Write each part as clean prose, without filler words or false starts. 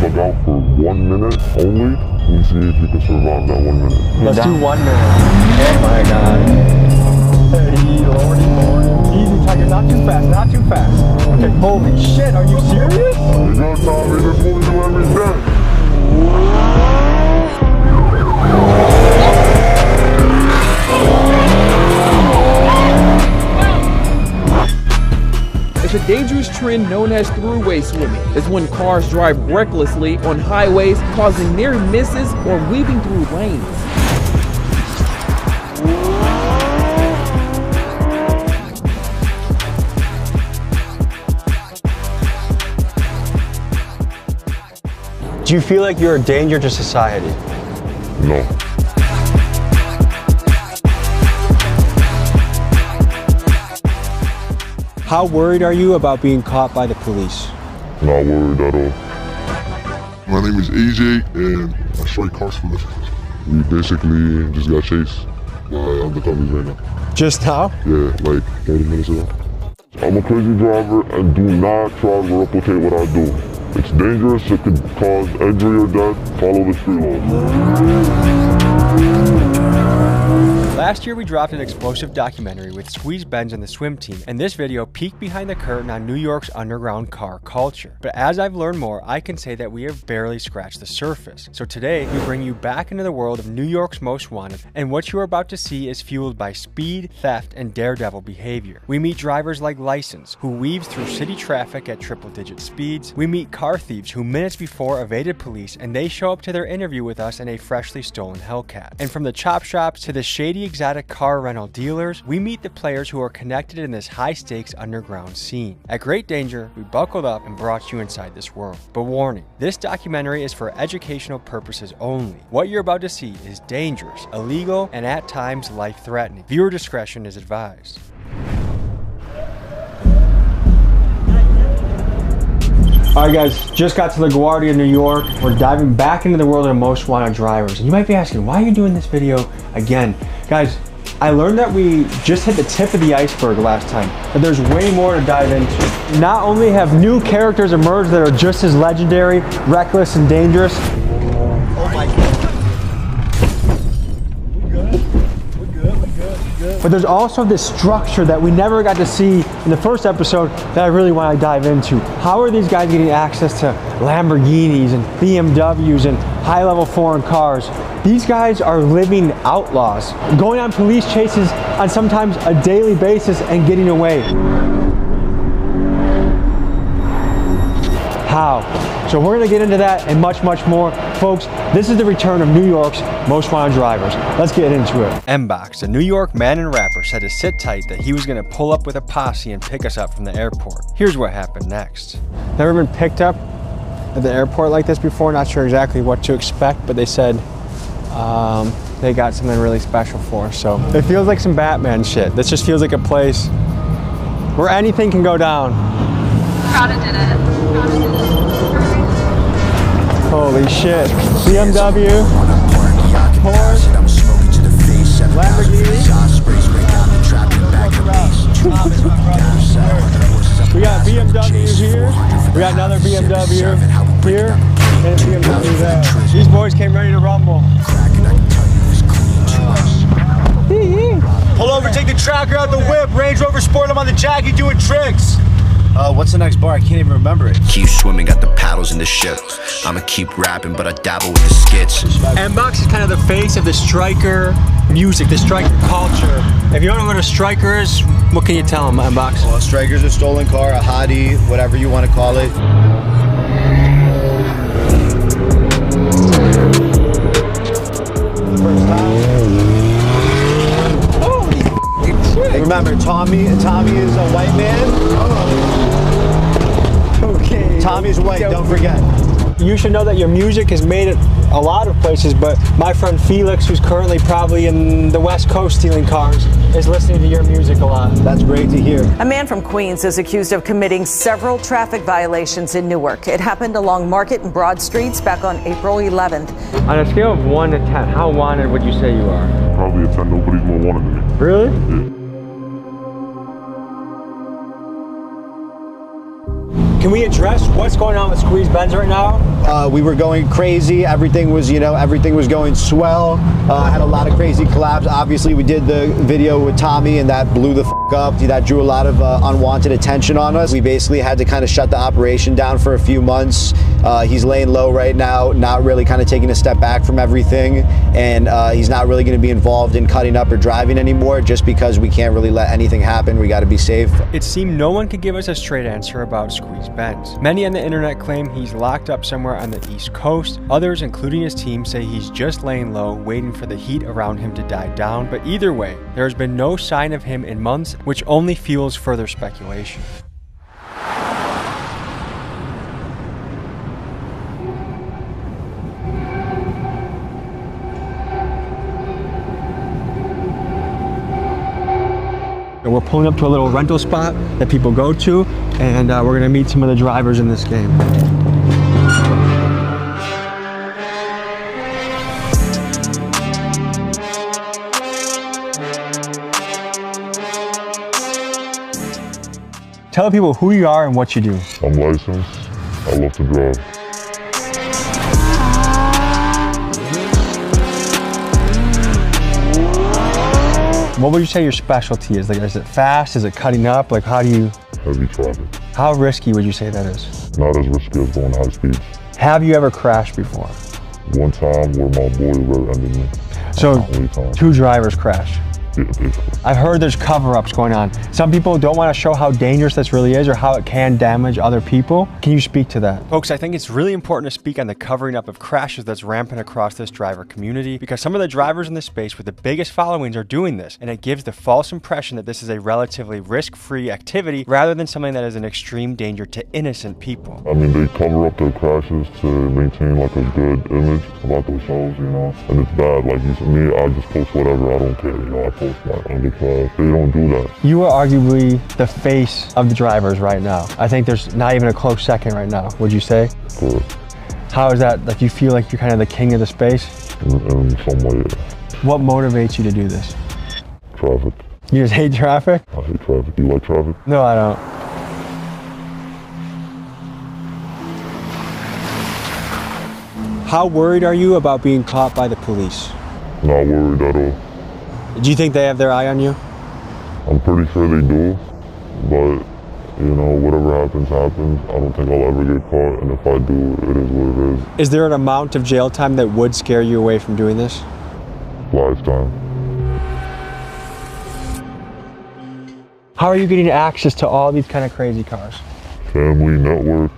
bug out for 1 minute only, and see if you can survive that 1 minute. Let's do 1 minute. Oh my God. Hey, lordy, lordy. Easy, Tiger, not too fast, not too fast. Okay, holy shit, are you serious? You go, Tommy, this will do every day. It's a dangerous trend known as throughway swimming. It's when cars drive recklessly on highways, causing near misses or weaving through lanes. Do you feel like you're a danger to society? No. How worried are you about being caught by the police? Not worried at all. My name is AJ, and I strike cars for living. We basically just got chased by undercovers right now. Just now? Yeah, like 30 minutes ago. I'm a crazy driver, and do not try to replicate what I do. It's dangerous, it could cause injury or death. Follow the street laws. Last year we dropped an explosive documentary with Squeeze Benz and the swim team, and this video peeked behind the curtain on New York's underground car culture. But as I've learned more, I can say that we have barely scratched the surface. So today, we bring you back into the world of New York's Most Wanted, and what you are about to see is fueled by speed, theft, and daredevil behavior. We meet drivers like License, who weaves through city traffic at triple-digit speeds. We meet car thieves who minutes before evaded police, and they show up to their interview with us in a freshly stolen Hellcat. And from the chop shops to the shady exotic car rental dealers, we meet the players who are connected in this high-stakes underground scene. At great danger, we buckled up and brought you inside this world. But warning, this documentary is for educational purposes only. What you're about to see is dangerous, illegal, and at times life-threatening. Viewer discretion is advised. Alright guys, just got to LaGuardia, New York. We're diving back into the world of Most Wanted drivers. And you might be asking, why are you doing this video again? Guys, I learned that we just hit the tip of the iceberg last time, but there's way more to dive into. Not only have new characters emerged that are just as legendary, reckless, and dangerous. Oh my God. But there's also this structure that we never got to see in the first episode that I really want to dive into. How are these guys getting access to Lamborghinis and BMWs and high-level foreign cars? These guys are living outlaws, going on police chases on sometimes a daily basis and getting away. How? So we're gonna get into that and much, much more. Folks, this is the return of New York's Most Wanted drivers. Let's get into it. M-Box, a New York man and rapper, said to sit tight that he was gonna pull up with a posse and pick us up from the airport. Here's what happened next. Never been picked up at the airport like this before, not sure exactly what to expect, but they said they got something really special for us. So it feels like some Batman shit. This just feels like a place where anything can go down. Prada did it. Holy shit. BMW, Porsche, Lamborghini. We got BMW here. We got another BMW here. And a BMW there. These boys came ready to rumble. Pull over, take the tracker out the whip. Range Rover Sport, I'm on the Jackie doing tricks. What's the next bar? I can't even remember it. Keep swimming, got the paddles in the ship. I'ma keep rapping, but I dabble with the skits. M-Box is kind of the face of the striker music, the striker culture. If you don't know what a striker is, what can you tell them, M-Box? Well, a striker's a stolen car, a hottie, whatever you want to call it. First time. Holy shit. Remember, Tommy is a white man. Okay. Tommy's white, don't forget. You should know that your music is made at a lot of places, but my friend Felix, who's currently probably in the West Coast stealing cars, is listening to your music a lot. That's great to hear. A man from Queens is accused of committing several traffic violations in Newark. It happened along Market and Broad Streets back on April 11th. On a scale of 1 to 10, how wanted would you say you are? Probably a 10, nobody's more wanted than me. Really? Yeah. Can we address what's going on with Squeeze Benz right now? We were going crazy. Everything was, everything was going swell. Had a lot of crazy collabs. Obviously, we did the video with Tommy, and that blew the f up. That drew a lot of unwanted attention on us. We basically had to kind of shut the operation down for a few months. He's laying low right now, not really kind of taking a step back from everything, and he's not really going to be involved in cutting up or driving anymore, just because we can't really let anything happen. We got to be safe. It seemed no one could give us a straight answer about Squeeze Benz. Many on the internet claim he's locked up somewhere on the East Coast. Others, including his team, say he's just laying low, waiting for the heat around him to die down. But either way, there has been no sign of him in months, which only fuels further speculation. We're pulling up to a little rental spot that people go to, and we're gonna meet some of the drivers in this game. Tell people who you are and what you do. I'm licensed. I love to drive. What would you say your specialty is? Like, is it fast? Is it cutting up? Like, how do you... Heavy traffic. How risky would you say that is? Not as risky as going high speeds. Have you ever crashed before? One time where my boy rear-ended me. So, 2 drivers crashed. Yeah, basically. I've heard there's cover-ups going on. Some people don't want to show how dangerous this really is or how it can damage other people. Can you speak to that? Folks, I think it's really important to speak on the covering up of crashes that's rampant across this driver community, because some of the drivers in this space with the biggest followings are doing this, and it gives the false impression that this is a relatively risk-free activity rather than something that is an extreme danger to innocent people. I mean, they cover up their crashes to maintain like a good image about themselves, and it's bad. Like, me, I just post whatever, I don't care, I post my underclass. They don't do that. You are arguably the face of the drivers right now. I think there's not even a close second right now, would you say? Correct. How is that? Like, you feel like you're kind of the king of the space? In some way, yeah. What motivates you to do this? Traffic. You just hate traffic? I hate traffic. You like traffic? No, I don't. How worried are you about being caught by the police? Not worried at all. Do you think they have their eye on you? I'm pretty sure they do, but whatever happens, happens. I don't think I'll ever get caught, and if I do, it is what it is. Is there an amount of jail time that would scare you away from doing this? Lifetime. How are you getting access to all these kind of crazy cars? Family, network,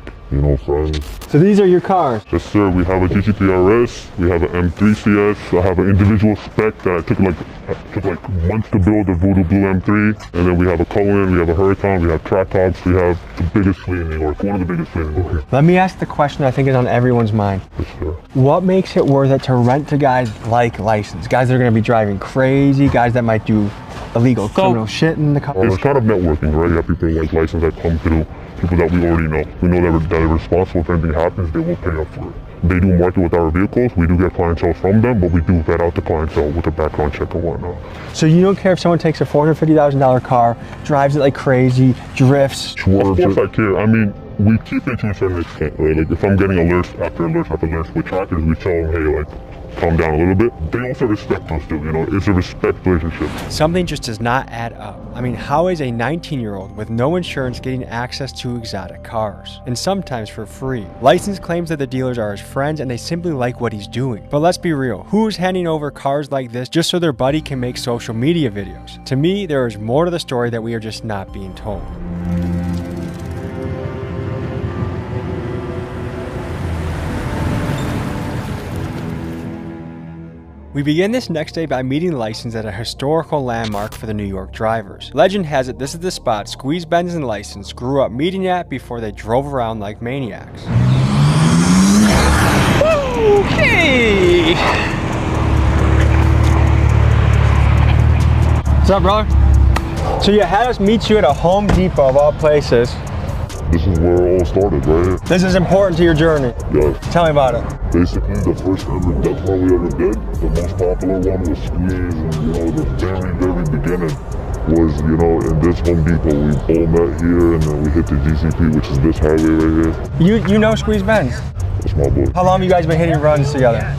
friends. So these are your cars? Yes, sir. We have a GT3 RS, we have an M3 CS, I have an individual spec that I took like months to build, a Voodoo Blue M3, and then we have a Cullinan, we have a Huracan, we have Trackhawks, we have the biggest fleet in New York, one of the biggest fleets in New York. Let me ask the question I think is on everyone's mind. Yes, sir. What makes it worth it to rent to guys like License? Guys that are going to be driving crazy, guys that might do illegal criminal shit in the car? It's kind of networking, right? You have people like License that come through, people that we already know. We know that they're responsible. If anything happens, they will pay up for it. They do market with our vehicles. We do get clientele from them, but we do vet out the clientele with a background check and whatnot. So you don't care if someone takes a $450,000 car, drives it like crazy, drifts? Swerves. Of course I care. I mean, we keep it to a certain extent, right? Like, if I'm getting alerts after alerts after alerts with trackers, we tell them, hey, like, calm down a little bit. They also respect us too, it's a respect relationship. Something just does not add up. I mean, how is a 19-year-old with no insurance getting access to exotic cars? And sometimes for free. License claims that the dealers are his friends and they simply like what he's doing. But let's be real, who's handing over cars like this just so their buddy can make social media videos? To me, there is more to the story that we are just not being told. We begin this next day by meeting License at a historical landmark for the New York drivers. Legend has it this is the spot Squeeze Benz and License grew up meeting at before they drove around like maniacs. Okay. What's up, brother? So you had us meet you at a Home Depot of all places. This is where it all started, right here. This is important to your journey. Yes. Tell me about it. Basically, the first ever demo we ever did, the most popular one was Squeeze, and the very, very beginning. was, you know, in this Home Depot. We all met here, and then we hit the GCP, which is this highway right here. You know Squeeze Benz? That's my boy. How long have you guys been hitting runs together?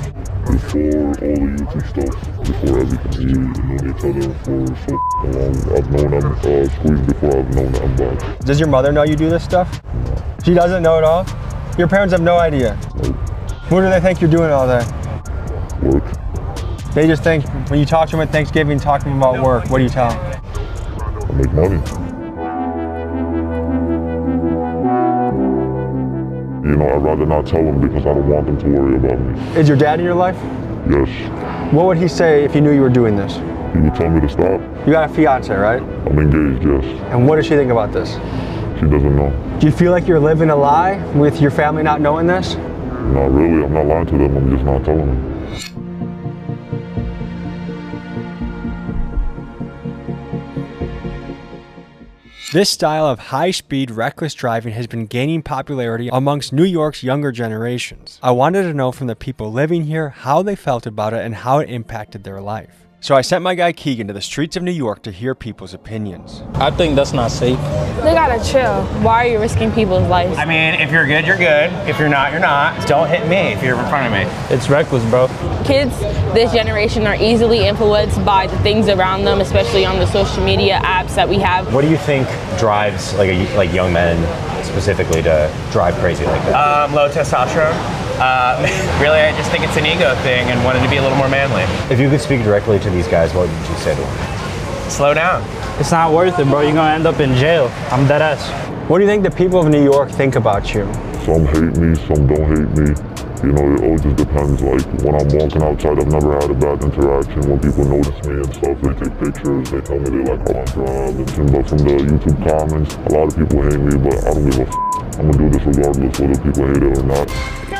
Before all the YouTube stuff, before everything, we known each other for so long. I've known him, Squeeze, before I've known him back. Does your mother know you do this stuff? No. She doesn't know at all? Your parents have no idea? Nope. What do they think you're doing all day? Work. They just think, when you talk to them at Thanksgiving, talk to them about work, what do you tell them? I make money. You know, I'd rather not tell them because I don't want them to worry about me. Is your dad in your life? Yes. What would he say if he knew you were doing this? He would tell me to stop. You got a fiance, right? I'm engaged, yes. And what does she think about this? She doesn't know. Do you feel like you're living a lie with your family not knowing this? Not really. I'm not lying to them. I'm just not telling them. This style of high-speed, reckless driving has been gaining popularity amongst New York's younger generations. I wanted to know from the people living here how they felt about it and how it impacted their life. So I sent my guy Keegan to the streets of New York to hear people's opinions. I think that's not safe. They gotta chill. Why are you risking people's lives? I mean, if you're good, you're good. If you're not, you're not. Don't hit me if you're in front of me. It's reckless, bro. Kids this generation are easily influenced by the things around them, especially on the social media apps that we have. What do you think drives like young men specifically to drive crazy like that? Low testosterone. Really, I just think it's an ego thing and wanted to be a little more manly. If you could speak directly to these guys, what would you say to them? Slow down. It's not worth it, bro. You're gonna end up in jail. I'm dead ass. What do you think the people of New York think about you? Some hate me, some don't hate me. You know, it all just depends. Like, when I'm walking outside, I've never had a bad interaction. When people notice me and stuff, they take pictures, they tell me they like how I drive. But from the YouTube comments, a lot of people hate me, but I don't give a f***. I'm gonna do this regardless whether people hate it or not.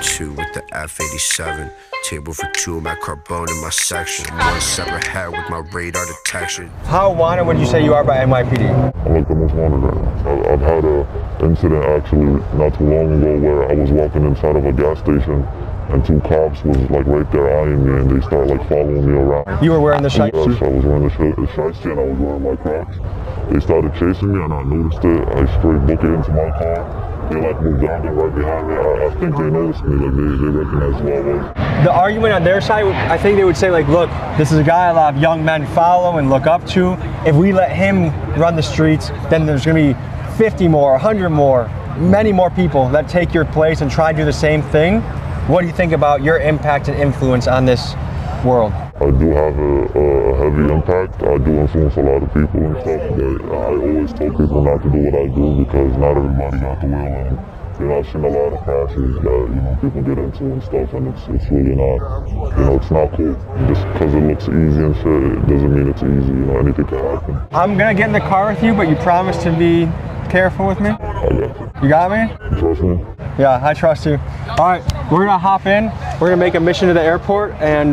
2 with the F87. Table for 2, Matt Carbone in my section. 1 separate head with my radar detection. How wanted would you say you are by NYPD? I'm like the most wanted right now. I've had an incident actually not too long ago where I was walking inside of a gas station and 2 cops was like right there eyeing me and they started like following me around. You were wearing the shiesty? Yes, I was wearing the shiesty and I was wearing my Crocs. They started chasing me and I noticed it. I straight booked it into my car. They like moved down there right behind me. I think they noticed me, like they recognized who I was. The argument on their side, I think they would say like, look, this is a guy a lot of young men follow and look up to. If we let him run the streets, then there's gonna be 50 more, 100 more, many more people that take your place and try to do the same thing. What do you think about your impact and influence on this world? I do have a heavy impact. I do influence a lot of people and stuff, but I always tell people not to do what I do because not everybody got the will. And, you know, I've seen a lot of crashes that, you know, people get into and stuff, and it's really not, you know, it's not cool. Just because it looks easy and shit, it doesn't mean it's easy, you know, anything can happen. I'm gonna get in the car with you, but you promise to be careful with me? I got you. You got me? You trust me? Yeah, I trust you. All right, we're gonna hop in. We're gonna make a mission to the airport, and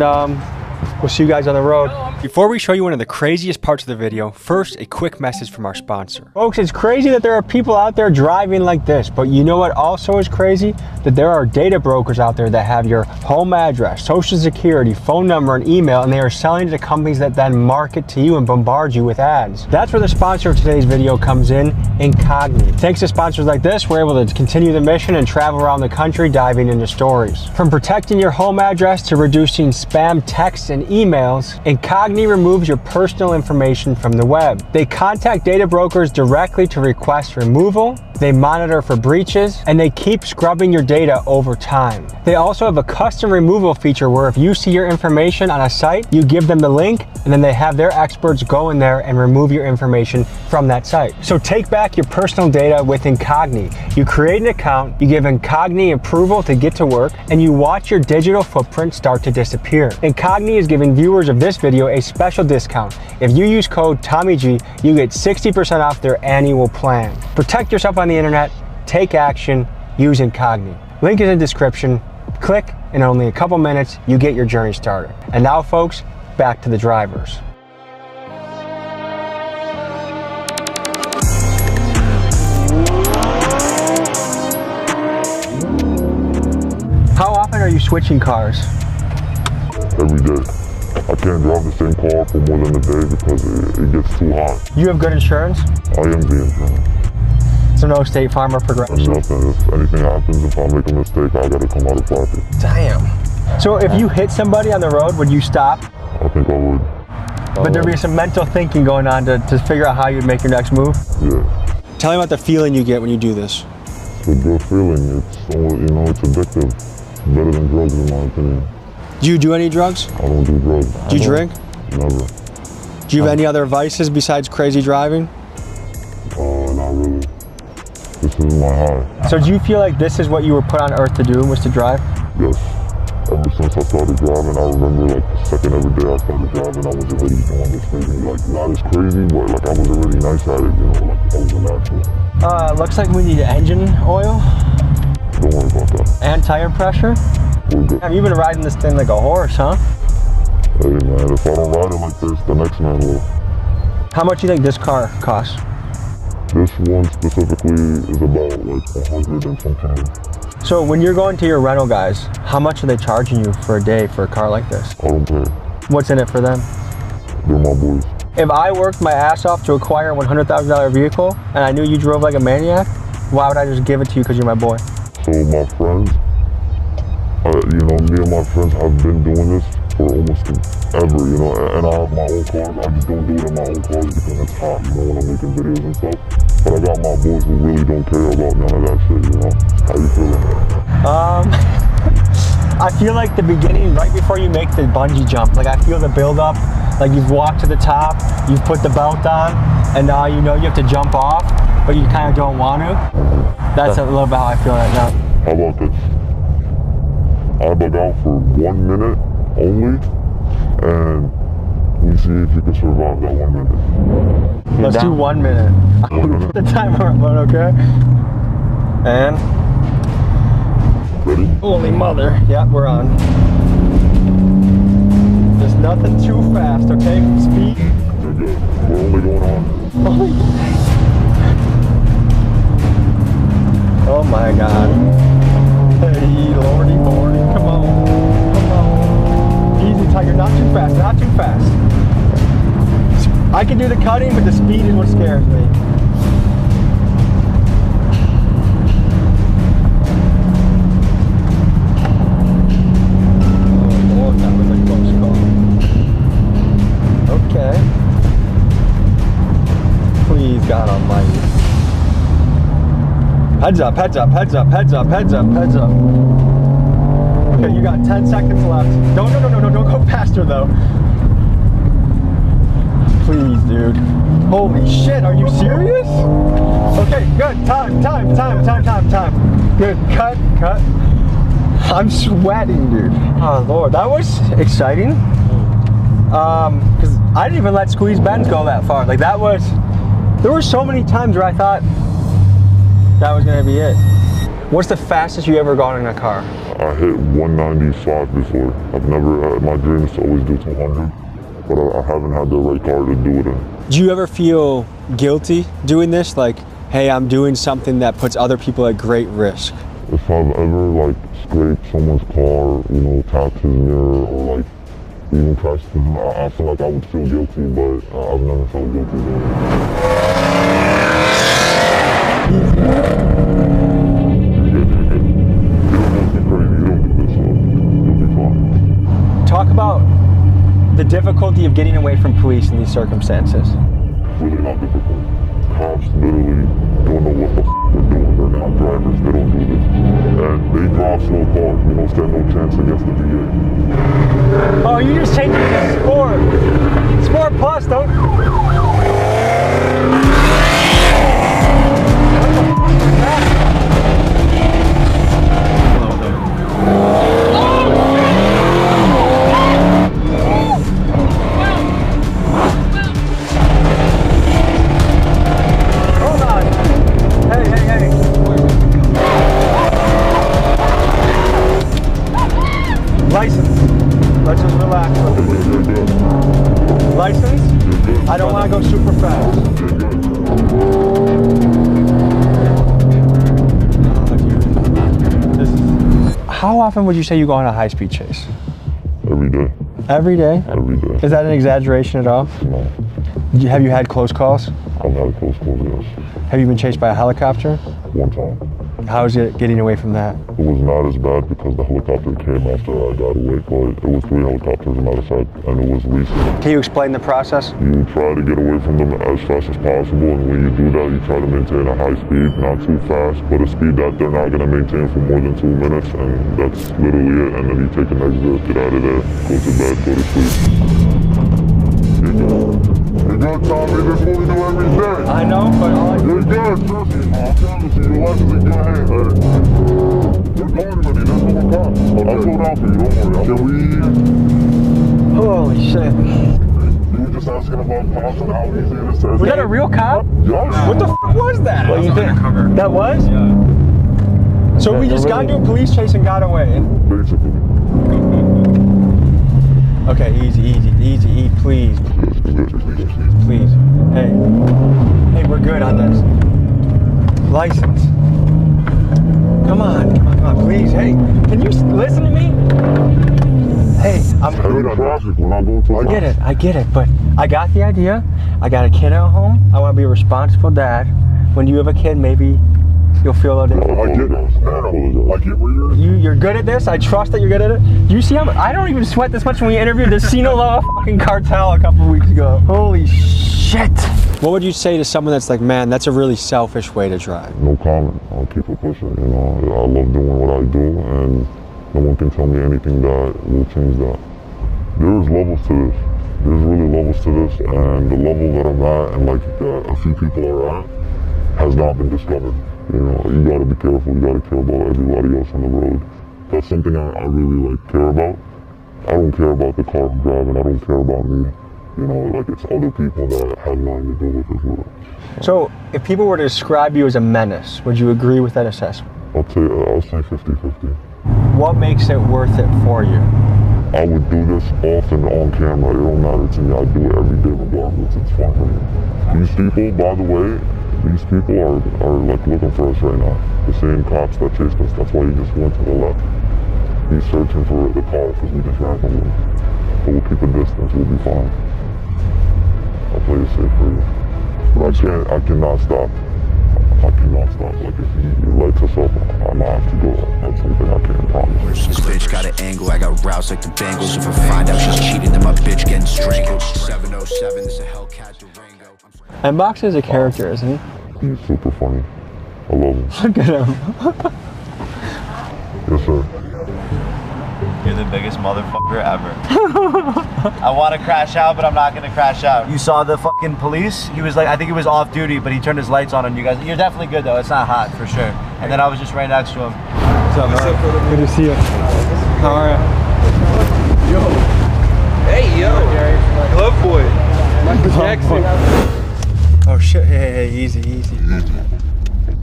we'll see you guys on the road. Before we show you one of the craziest parts of the video, first a quick message from our sponsor. Folks, it's crazy that there are people out there driving like this, but you know what also is crazy? That there are data brokers out there that have your home address, social security, phone number, and email, and they are selling to companies that then market to you and bombard you with ads. That's where the sponsor of today's video comes in, Incogni. Thanks to sponsors like this, we're able to continue the mission and travel around the country diving into stories. From protecting your home address to reducing spam texts and emails, Incogni removes your personal information from the web. They contact data brokers directly to request removal, they monitor for breaches, and they keep scrubbing your data over time. They also have a custom removal feature where if you see your information on a site, you give them the link, and then they have their experts go in there and remove your information from that site. So take back your personal data with Incogni. You create an account, you give Incogni approval to get to work, and you watch your digital footprint start to disappear. Incogni is giving viewers of this video a special discount. If you use code TommyG, you get 60% off their annual plan. Protect yourself on the internet, take action, use Incogni. Link is in the description. Click, in only a couple minutes, you get your journey started. And now, folks, back to the drivers. How often are you switching cars? Every day. I can't drive the same car for more than a day because it gets too hot. You have good insurance? I am the insurance. So no State Farm or Progressive? Nothing. If anything happens, if I make a mistake, I gotta come out of pocket. Damn. So if you hit somebody on the road, would you stop? I think I would. But there'd be some mental thinking going on to figure out how you'd make your next move? Yeah. Tell me about the feeling you get when you do this. It's a good feeling. It's, it's addictive. Better than drugs in my opinion. Do you do any drugs? I don't do drugs. Do you drink? Never. Do you have any other vices besides crazy driving? Not really. This is my high. So do you feel like this is what you were put on earth to do, was to drive? Yes. Ever since I started driving, I remember like the second every day I started driving, I was already doing this thing. Like not as crazy, but like I was already nice at it, like I was a natural. Looks like we need engine oil. Don't worry about that. And tire pressure. We're good. You've been riding this thing like a horse, huh? Hey man, if I don't ride it like this, the next man will. How much do you think this car costs? This one specifically is about like 100 and some change. So when you're going to your rental guys, how much are they charging you for a day for a car like this? I don't pay. What's in it for them? They're my boys. If I worked my ass off to acquire a $100,000 vehicle and I knew you drove like a maniac, why would I just give it to you because you're my boy? So my friends, me and my friends have been doing this for almost ever, and I have my own cars. I just don't do it in my own cars because it's hot, when I'm making videos and stuff. But I got my boys who really don't care about none of that shit, How you feeling? I feel like the beginning, right before you make the bungee jump, like I feel the build up, like you've walked to the top, you've put the belt on, and now you know you have to jump off, but you kind of don't want to. That's a little bit how I feel right now. How about this? I bug out for 1 minute only, and we see if you can survive that 1 minute. Let's do 1 minute. The timer up, okay? And? Ready? Holy mother. Yeah, we're on. There's nothing too fast, okay? Speed. You're good. We're only going on. Oh my God. Hey, lordy, lordy, come on. Come on. Easy, Tiger, not too fast, not too fast. I can do the cutting, but the speed is what scares me. Oh Lord, that was a close call. Okay. Please, God almighty. Heads up, heads up, heads up, heads up, heads up, heads up. Okay, you got 10 seconds left. No, don't go faster though. Please, dude. Holy shit, are you serious? Okay, good, time. Good, cut. I'm sweating, dude. Oh Lord, that was exciting. Because I didn't even let Squeeze Benz go that far. Like there were so many times where I thought, that was gonna be it. What's the fastest you ever gone in a car? I hit 195 before. I've never, my dream is to always do 200, but I haven't had the right car to do it in. Do you ever feel guilty doing this? Like, hey, I'm doing something that puts other people at great risk? If I've ever scraped someone's car, tapped his mirror, or even crashed him, I feel like I would feel guilty, but I've never felt guilty doing it. Talk about the difficulty of getting away from police in these circumstances. Really not difficult. Cops literally don't know what the they're doing. They're not drivers. They don't do this. And they drive slow cars. We don't stand no chance against the DA. Oh, you just changed it to Sport. Sport Plus, don't... License? I don't want to go super fast. How often would you say you go on a high-speed chase? Every day. Every day. Every day? Every day. Is that an exaggeration at all? No. Have you had close calls? I've had close calls, yes. Have you been chased by a helicopter? One time. How's it getting away from that? It was not as bad because the helicopter came after I got away, but it was 3 helicopters, as a matter of fact, and it was recent. Can you explain the process? You try to get away from them as fast as possible, and when you do that, you try to maintain a high speed, not too fast, but a speed that they're not going to maintain for more than 2 minutes, and that's literally it. And then you take an exit, get out of there, go to bed, go to sleep. You're good, Tommy. This is what we do every day. I know, but you're good, trust me. I promise you, your life is in good hands. You're going already. That's what we're done. Okay. I'll slow down for you, don't worry. Can we... Holy shit. You were just asking about cops and how easy it is to... Was that a real cop? Yes. What the f was that? Well, you think that was? Yeah. So we just got into a police chase and got away? Basically. Okay, easy, please. Please. Hey, we're good on this. License. Come on, please. Hey, can you listen to me? Hey, I get it, but I got the idea. I got a kid at home. I want to be a responsible dad. When you have a kid, maybe you'll feel a little. I get it. I get where you're good at this. I trust that you're good at it. You see how much, I don't even sweat this much when we interviewed the Sinaloa fucking cartel a couple of weeks ago. Holy shit. What would you say to someone that's like, man, that's a really selfish way to drive? No comment. I'll keep it pushing. You know, I love doing what I do, and no one can tell me anything that will change that. There's levels to this. There's really levels to this, and the level that I'm at, and like a few people are at, has not been discovered. You know, you gotta be careful. You gotta care about everybody else on the road. That's something I really care about. I don't care about the car I'm driving. I don't care about me. You know, like it's other people that have nothing to do with this world. So, if people were to describe you as a menace, would you agree with that assessment? I'll say 50-50. What makes it worth it for you? I would do this often on camera. It don't matter to me. I do it every day regardless. It's fun for me. These people, by the way, these people are like looking for us right now. The same cops that chased us. That's why he just went to the left. He's searching for the car because we just ran from him. But we'll keep a distance. We'll be fine. I'll play it safe for you. But I cannot stop. I cannot stop. Like if he lights us up, I might have to go. That's something I can't promise. This bitch got an angle. I got roused like the Bengals. If I find out she's cheating, then my bitch getting strangled. 707, this a Hellcat Durango. M-Box is a character, isn't he? He's super funny. I love him. Look at him. Yes, sir. You're the biggest motherfucker ever. I want to crash out, but I'm not going to crash out. You saw the fucking police? He was like, I think he was off duty, but he turned his lights on you guys. You're definitely good though. It's not hot for sure. And then I was just right next to him. What's up, man? Good to see you. How are you? Yo. Hey, yo. Glove boy. Michael Jackson. Oh shit, hey, easy.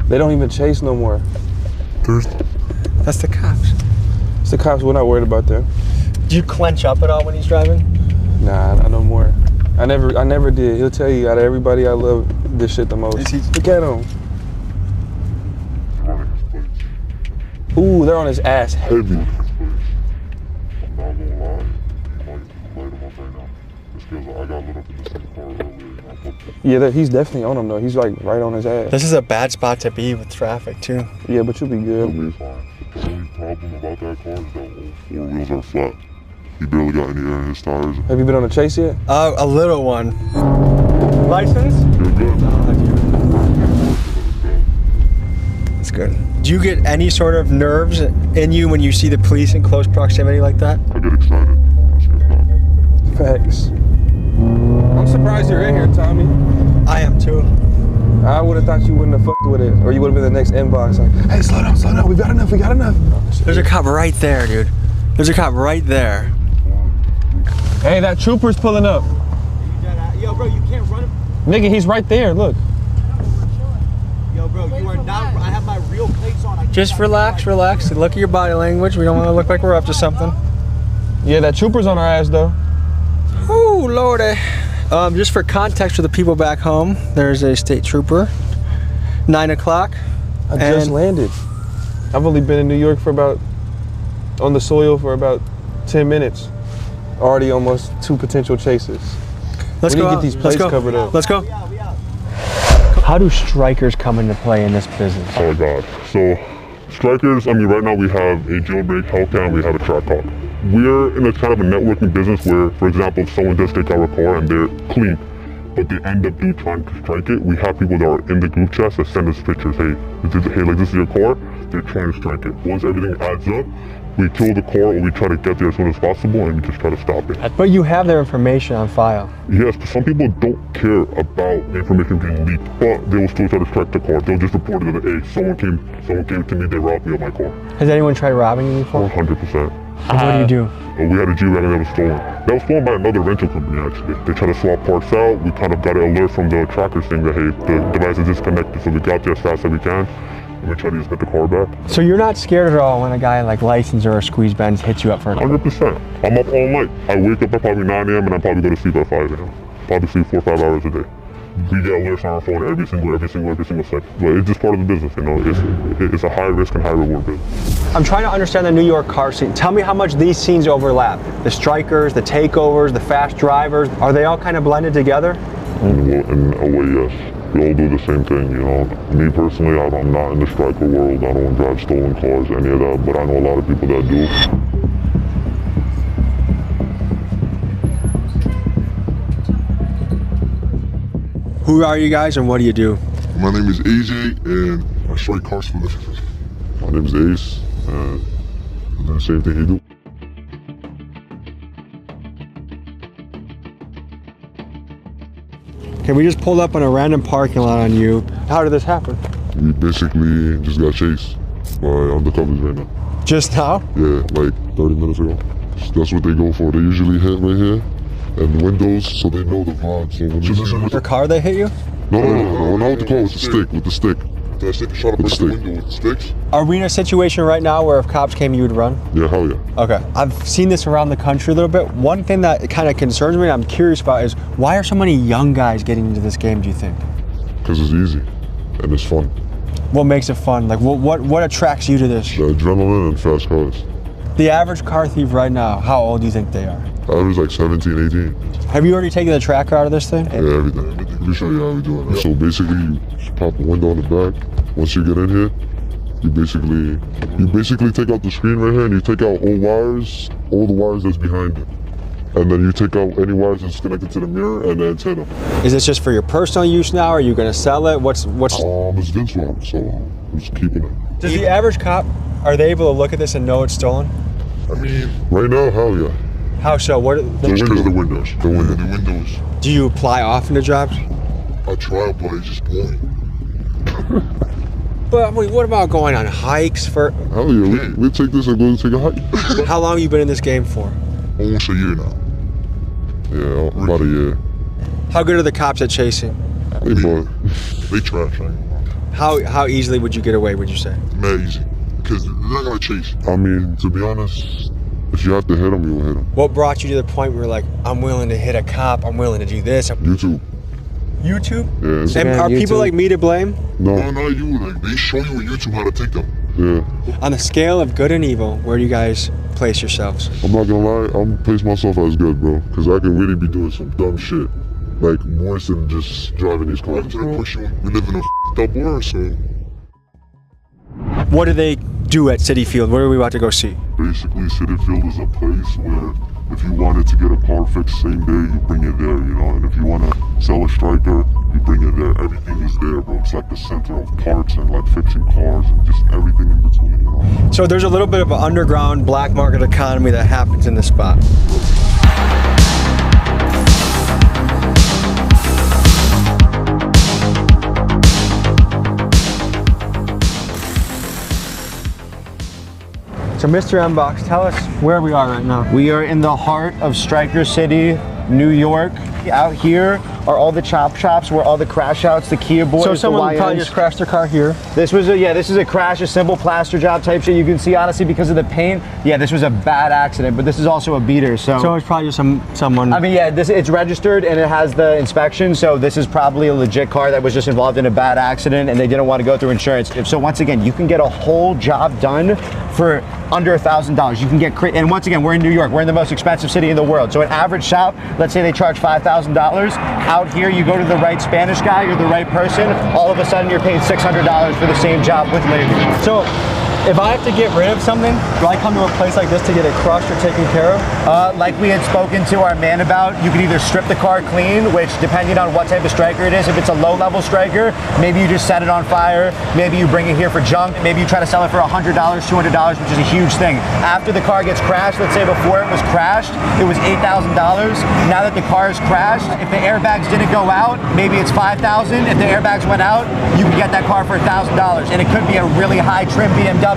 They don't even chase no more. That's the cops. It's the cops, we're not worried about them. Do you clench up at all when he's driving? Nah, not no more. I never did. He'll tell you, out of everybody, I love this shit the most. Look at him. Ooh, they're on his ass heavy. I'm not gonna lie. Light him up right now. Just because I got lit up in the same car earlier. Yeah, he's definitely on him though. He's like right on his ass. This is a bad spot to be with traffic too. Yeah, but you'll be good. You'll be fine. The only problem about that car is that all 4 wheels are flat. He barely got any air in his tires. Have you been on a chase yet? A little one. License? You're good. That's good. Do you get any sort of nerves in you when you see the police in close proximity like that? I get excited. Facts. I'm surprised you're in here, Tommy. I am too. I would have thought you wouldn't have fucked with it, or you would have been the next M-Box. Like, hey, slow down, we got enough. There's a cop right there, dude. There's a cop right there. Hey, that trooper's pulling up. Yo, bro, you can't run him. Nigga, he's right there, look. Yo, bro, you are not, I have my real plates on. Just relax. Look at your body language. We don't want to look like we're up to something. Yeah, that trooper's on our ass, though. Oh, Lordy. Just for context for the people back home, there's a state trooper, 9 o'clock. I just landed. I've only been in New York on the soil for about 10 minutes. already almost 2 potential chases. Let's we go need to out. get these Let's plates go. covered up. Let's go. How do strikers come into play in this business? Oh God. So strikers, I mean, right now we have a jailbreak Hellcat, we have a Trackhawk. We're in a kind of a networking business where, for example, if someone does take our car and they're clean, but they end up trying to strike it, we have people that are in the group chat that send us pictures. Hey, this is your car. They're trying to strike it. Once everything adds up, we kill the car or we try to get there as soon as possible and we just try to stop it. But you have their information on file. Yes, but some people don't care about the information being leaked, but they will still try to strike the car. They'll just report it that, hey, someone came to me, they robbed me of my car. Has anyone tried robbing you before? 100%. And what do you do? We had a G-Wagon that was stolen. That was stolen by another rental company, actually. They tried to swap parts out. We kind of got an alert from the tracker saying that, hey, the device is disconnected, so we got there as fast as we can. And we tried to just get the car back. So you're not scared at all when a guy like License or a Squeeze Benz hits you up for a 100%. I'm up all night. I wake up at probably 9 a.m. and I probably go to sleep at 5 a.m. Probably sleep 4 or 5 hours a day. We get alerts on our phone every single second. But it's just part of the business, you know. It's a high risk and high reward business. I'm trying to understand the New York car scene. Tell me how much these scenes overlap. The strikers, the takeovers, the fast drivers, are they all kind of blended together? In a way, yes. We all do the same thing, you know. Me personally, I'm not in the striker world. I don't drive stolen cars, any of that, but I know a lot of people that do. Who are you guys and what do you do? My name is AJ and I strike cars for a living. My name is Ace and I do the same thing he do. Okay, we just pulled up on a random parking lot on you. How did this happen? We basically just got chased by undercovers right now. Just now? Yeah, like 30 minutes ago. That's what they go for. They usually hit right here and the windows so they know the vibe. So when you With their car they hit you? No, not with the car, with the stick. That stick shot up the window with the sticks. Are we in a situation right now where if cops came you would run? Yeah, hell yeah. Okay, I've seen this around the country a little bit. One thing that kind of concerns me and I'm curious about is why are so many young guys getting into this game, do you think? Because it's easy and it's fun. What makes it fun? Like what attracts you to this? The adrenaline and fast cars. The average car thief right now, how old do you think they are? Average like 17, 18. Have you already taken the tracker out of this thing? Yeah, everything. Let me show you how we do it. So basically, you pop the window on the back. Once you get in here, you basically take out the screen right here and you take out all the wires that's behind it. And then you take out any wires that's connected to the mirror and the antenna. Is this just for your personal use now? Are you going to sell it? What's? It's Vince Swap, so I'm just keeping it. Does the average cop, are they able to look at this and know it's stolen? I mean, right now, hell yeah. How so? The windows. Do you apply often to jobs? I try, but it's just boring. But I mean, what about going on hikes for? Hell yeah, we take this and go take a hike. How long have you been in this game for? Almost a year now. Yeah, about a year. How good are the cops at chasing? They trash. How easily would you get away, would you say? Mad easy. Because they're not going to chase. I mean, to be honest, if you have to hit them, you will hit them. What brought you to the point where you're like, I'm willing to hit a cop, I'm willing to do this? YouTube. YouTube? Yeah. And are people like me to blame? No, not you. Like, they show you on YouTube how to take them. Yeah. On the scale of good and evil, where do you guys place yourselves? I'm not gonna lie, I'm gonna place myself as good, bro. Because I can really be doing some dumb shit. Like, worse than just driving these cars. We live in a f***ed up world, so. What do they do at Citi Field? What are we about to go see? Basically, Citi Field is a place where if you wanted to get a car fixed same day, you bring it there, you know? And if you want to sell a striker, you bring it there. Everything is there, bro. It's like the center of parts and like fixing cars and just everything in between, you know? So there's a little bit of an underground black market economy that happens in this spot. So Mr. Mbox, tell us where we are right now. We are in the heart of Striker City, New York. Out here are all the chop shops where all the crash outs, the Kia boys, so someone the probably just crashed their car here. This was this is a crash, a simple plaster job type shit. You can see honestly because of the paint. Yeah, this was a bad accident, but this is also a beater. So it's probably just someone. I mean, yeah, it's registered and it has the inspection. So this is probably a legit car that was just involved in a bad accident and they didn't want to go through insurance. So once again, you can get a whole job done for under $1,000. You can get, and once again, we're in New York. We're in the most expensive city in the world. So an average shop, let's say they charge $5,000. Out here, you go to the right Spanish guy, you're the right person, all of a sudden you're paying $600 for the same job with labor. So, if I have to get rid of something, do I come to a place like this to get it crushed or taken care of? Like we had spoken to our man about, you can either strip the car clean, which depending on what type of striker it is, if it's a low-level striker, maybe you just set it on fire, maybe you bring it here for junk, maybe you try to sell it for $100, $200, which is a huge thing. After the car gets crashed, let's say before it was crashed, it was $8,000. Now that the car is crashed, if the airbags didn't go out, maybe it's $5,000. If the airbags went out, you can get that car for $1,000. And it could be a really high trim BMW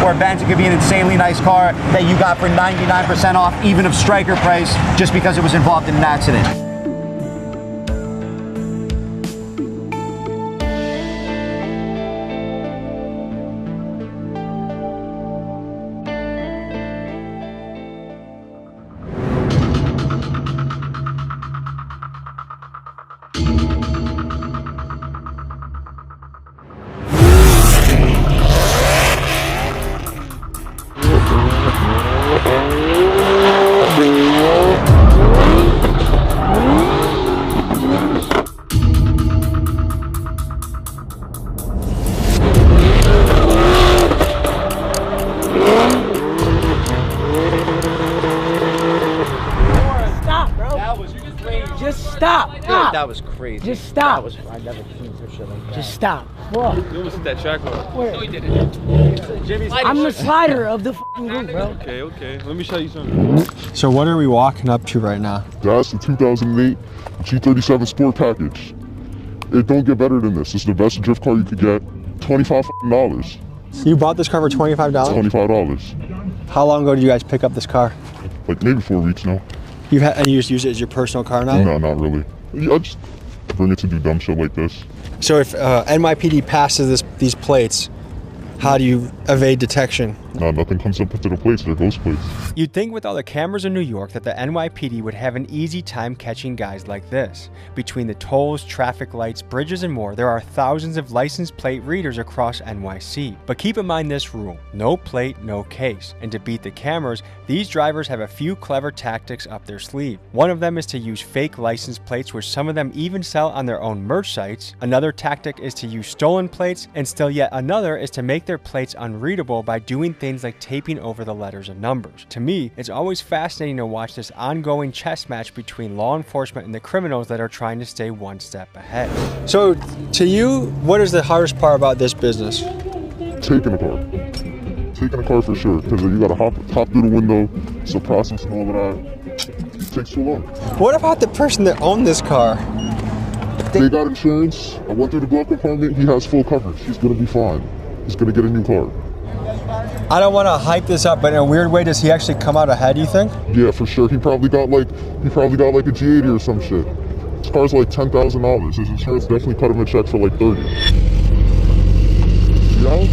or Benz. It could be an insanely nice car that you got for 99% off, even of striker price, just because it was involved in an accident. Stop. That was crazy. Just stop. That was, I never seen some shit like that. Just stop. What? You almost hit that track bar. Where? No, he didn't. Jimmy's I'm the slider of the group, bro. Okay, okay. Let me show you something. So what are we walking up to right now? That's the 2008 G37 Sport Package. It don't get better than this. This is the best drift car you could get. $25. You bought this car for $25? $25. How long ago did you guys pick up this car? Like maybe 4 weeks now. And you just use it as your personal car now? No, not really. I just bring it to do dumb shit like this. So if NYPD passes these plates, how do you evade detection? No, nothing comes up into the plates. They're ghost plates. You'd think with all the cameras in New York that the NYPD would have an easy time catching guys like this. Between the tolls, traffic lights, bridges, and more, there are thousands of license plate readers across NYC. But keep in mind this rule: no plate, no case. And to beat the cameras, these drivers have a few clever tactics up their sleeve. One of them is to use fake license plates, which some of them even sell on their own merch sites. Another tactic is to use stolen plates, and still yet another is to make their plates unreadable by doing things like taping over the letters and numbers. To me, it's always fascinating to watch this ongoing chess match between law enforcement and the criminals that are trying to stay one step ahead. So, to you, what is the hardest part about this business? Taking a car. Taking a car for sure, because you gotta hop through the window, so processing all of that, it takes too long. What about the person that owned this car? They got insurance. I went through the glove compartment. He has full coverage. He's gonna be fine. He's gonna get a new car. I don't want to hype this up, but in a weird way, does he actually come out ahead, you think? Yeah, for sure. He probably got like a G80 or some shit. This car's like $10,000. His insurance definitely cut him a check for like $30. Yeah?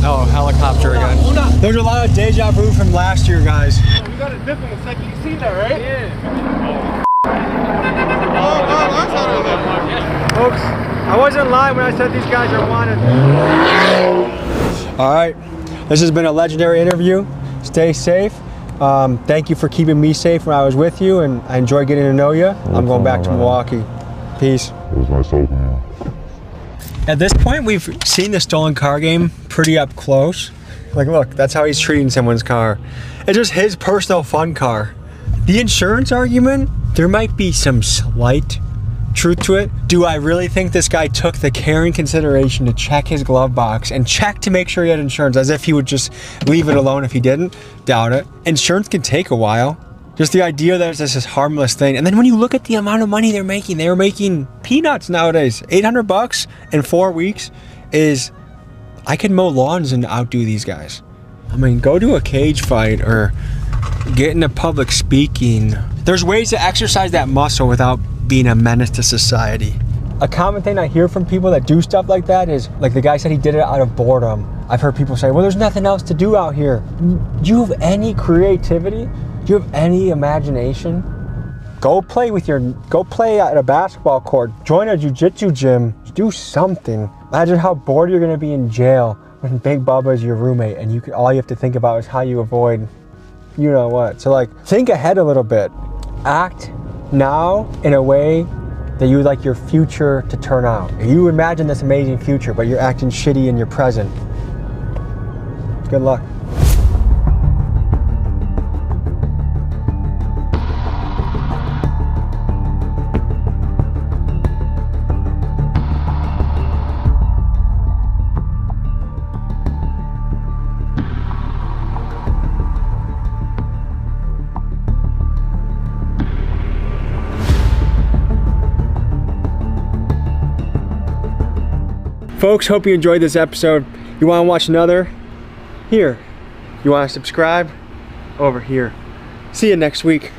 Oh, helicopter again. There's a lot of deja vu from last year, guys. We got a dip in a second. You seen that, right? Yeah. Folks, I wasn't lying when I said these guys are wanted. All right. This has been a legendary interview. Stay safe. Thank you for keeping me safe when I was with you, and I enjoyed getting to know you. I'm going back to Milwaukee. Peace. It was nice talking to you. At this point, we've seen the stolen car game pretty up close. Like, look, that's how he's treating someone's car. It's just his personal fun car. The insurance argument, there might be some slight truth to it. Do I really think this guy took the care and consideration to check his glove box and check to make sure he had insurance, as if he would just leave it alone if he didn't? Doubt it. Insurance can take a while. Just the idea that it's just this harmless thing. And then when you look at the amount of money they're making peanuts nowadays. $800 in 4 weeks is, I could mow lawns and outdo these guys. I mean, go to a cage fight or get into public speaking. There's ways to exercise that muscle without being a menace to society. A common thing I hear from people that do stuff like that is, like the guy said he did it out of boredom. I've heard people say, well, there's nothing else to do out here. Do you have any creativity? Do you have any imagination? Go play at a basketball court, join a jiu-jitsu gym, do something. Imagine how bored you're gonna be in jail when Big Bubba is your roommate and all you have to think about is how you avoid you know what. So like, think ahead a little bit. Act now in a way that you would like your future to turn out. You imagine this amazing future, but you're acting shitty in your present. Good luck. Folks, hope you enjoyed this episode. You want to watch another? Here. You want to subscribe? Over here. See you next week.